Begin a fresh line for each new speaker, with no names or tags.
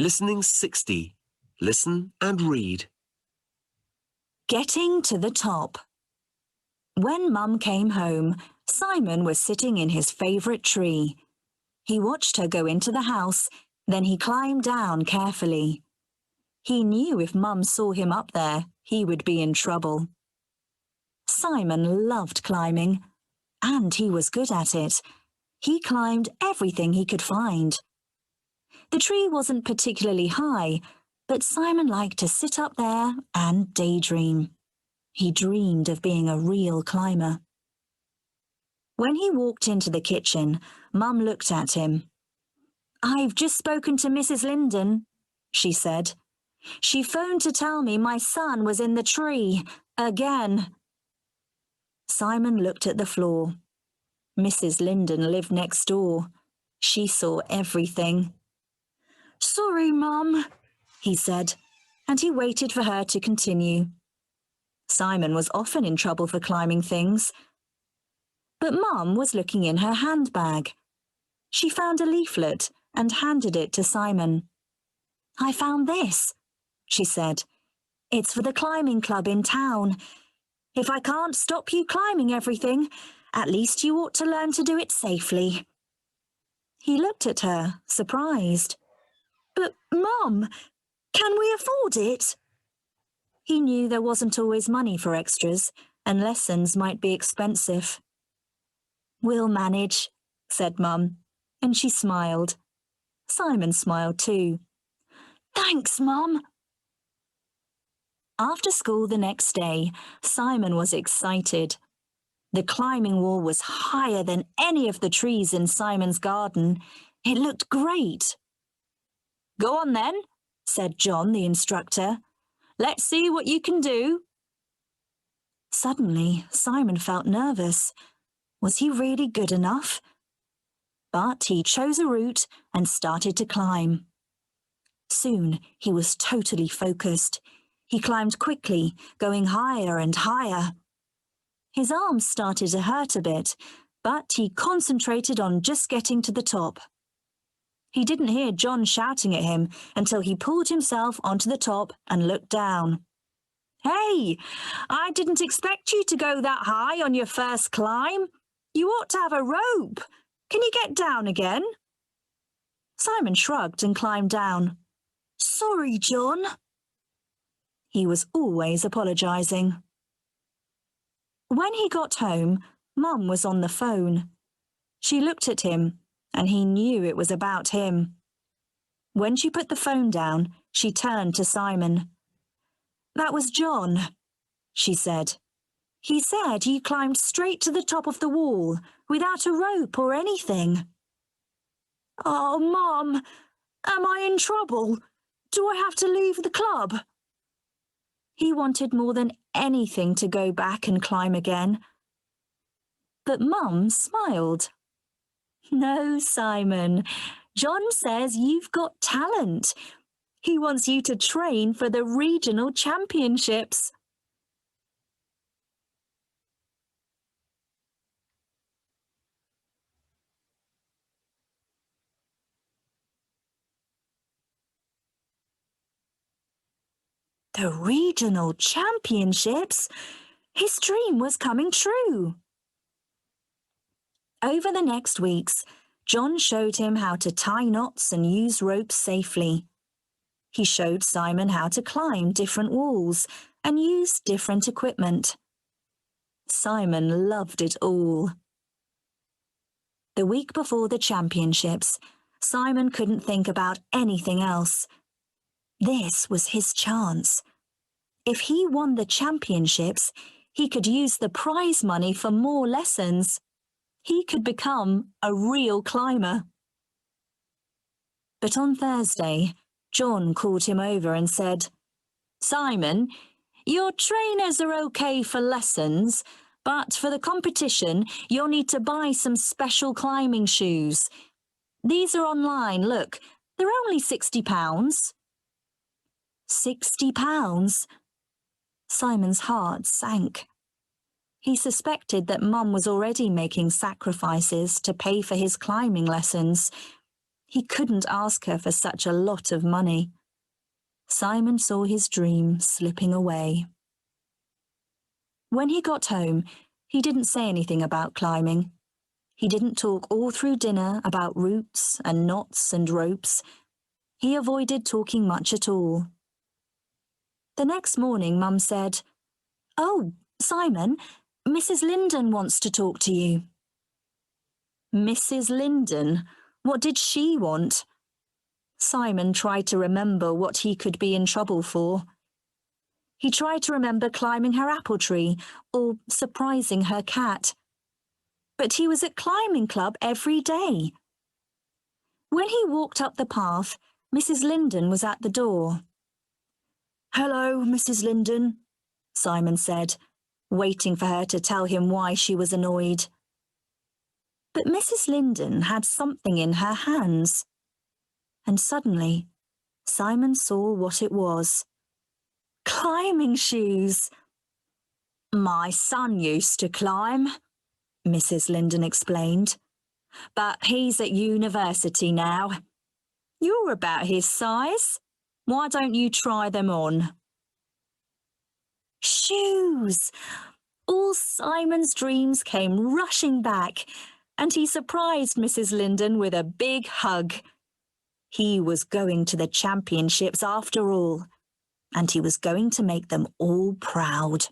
Listening 60. Listen and read.
Getting to the top. When Mum came home, Simon was sitting in his favourite tree. He watched her go into the house, then he climbed down carefully. He knew if Mum saw him up there, he would be in trouble. Simon loved climbing, and he was good at it. He climbed everything he could find. The tree wasn't particularly high, but Simon liked to sit up there and daydream. He dreamed of being a real climber. When he walked into the kitchen, Mum looked at him. "I've just spoken to Mrs. Linden," she said. "She phoned to tell me my son was in the tree, again." Simon looked at the floor. Mrs. Linden lived next door. She saw everything. "Sorry, Mum," he said, and he waited for her to continue. Simon was often in trouble for climbing things. But Mum was looking in her handbag. She found a leaflet and handed it to Simon. "I found this," she said. "It's for the climbing club in town. If I can't stop you climbing everything, at least you ought to learn to do it safely." He looked at her, surprised. "But, Mum, can we afford it?" He knew there wasn't always money for extras, and lessons might be expensive. "We'll manage," said Mum, and she smiled. Simon smiled too. "Thanks, Mum." After school the next day, Simon was excited. The climbing wall was higher than any of the trees in Simon's garden. It looked great. "Go on then," said John, the instructor. "Let's see what you can do." Suddenly, Simon felt nervous. Was he really good enough? But he chose a route and started to climb. Soon, he was totally focused. He climbed quickly, going higher and higher. His arms started to hurt a bit, but he concentrated on just getting to the top. He didn't hear John shouting at him until he pulled himself onto the top and looked down. "Hey, I didn't expect you to go that high on your first climb. You ought to have a rope. Can you get down again?" Simon shrugged and climbed down. "Sorry, John." He was always apologising. When he got home, Mum was on the phone. She looked at him, and he knew it was about him. When she put the phone down, she turned to Simon. "That was John," she said. "He said you climbed straight to the top of the wall, without a rope or anything." "Oh, Mum, am I in trouble? Do I have to leave the club?" He wanted more than anything to go back and climb again. But Mum smiled. "No, Simon. John says you've got talent. He wants you to train for the regional championships." The regional championships? His dream was coming true. Over the next weeks, John showed him how to tie knots and use ropes safely. He showed Simon how to climb different walls and use different equipment. Simon loved it all. The week before the championships, Simon couldn't think about anything else. This was his chance. If he won the championships, he could use the prize money for more lessons. He could become a real climber. But on Thursday, John called him over and said, "Simon, your trainers are okay for lessons, but for the competition, you'll need to buy some special climbing shoes. These are online, look, they're only £60. £60? Simon's heart sank. He suspected that Mum was already making sacrifices to pay for his climbing lessons. He couldn't ask her for such a lot of money. Simon saw his dream slipping away. When he got home, he didn't say anything about climbing. He didn't talk all through dinner about roots and knots and ropes. He avoided talking much at all. The next morning, Mum said, "Oh, Simon, Mrs. Linden wants to talk to you." Mrs. Linden? What did she want? Simon tried to remember what he could be in trouble for. He tried to remember climbing her apple tree or surprising her cat. But he was at climbing club every day. When he walked up the path, Mrs. Linden was at the door. "Hello, Mrs. Linden," Simon said, waiting for her to tell him why she was annoyed. But Mrs. Linden had something in her hands. And suddenly, Simon saw what it was. Climbing shoes! "My son used to climb," Mrs. Linden explained. "But he's at university now. You're about his size. Why don't you try them on?" Shoes! All Simon's dreams came rushing back, and he surprised Mrs. Linden with a big hug. He was going to the championships after all, and he was going to make them all proud.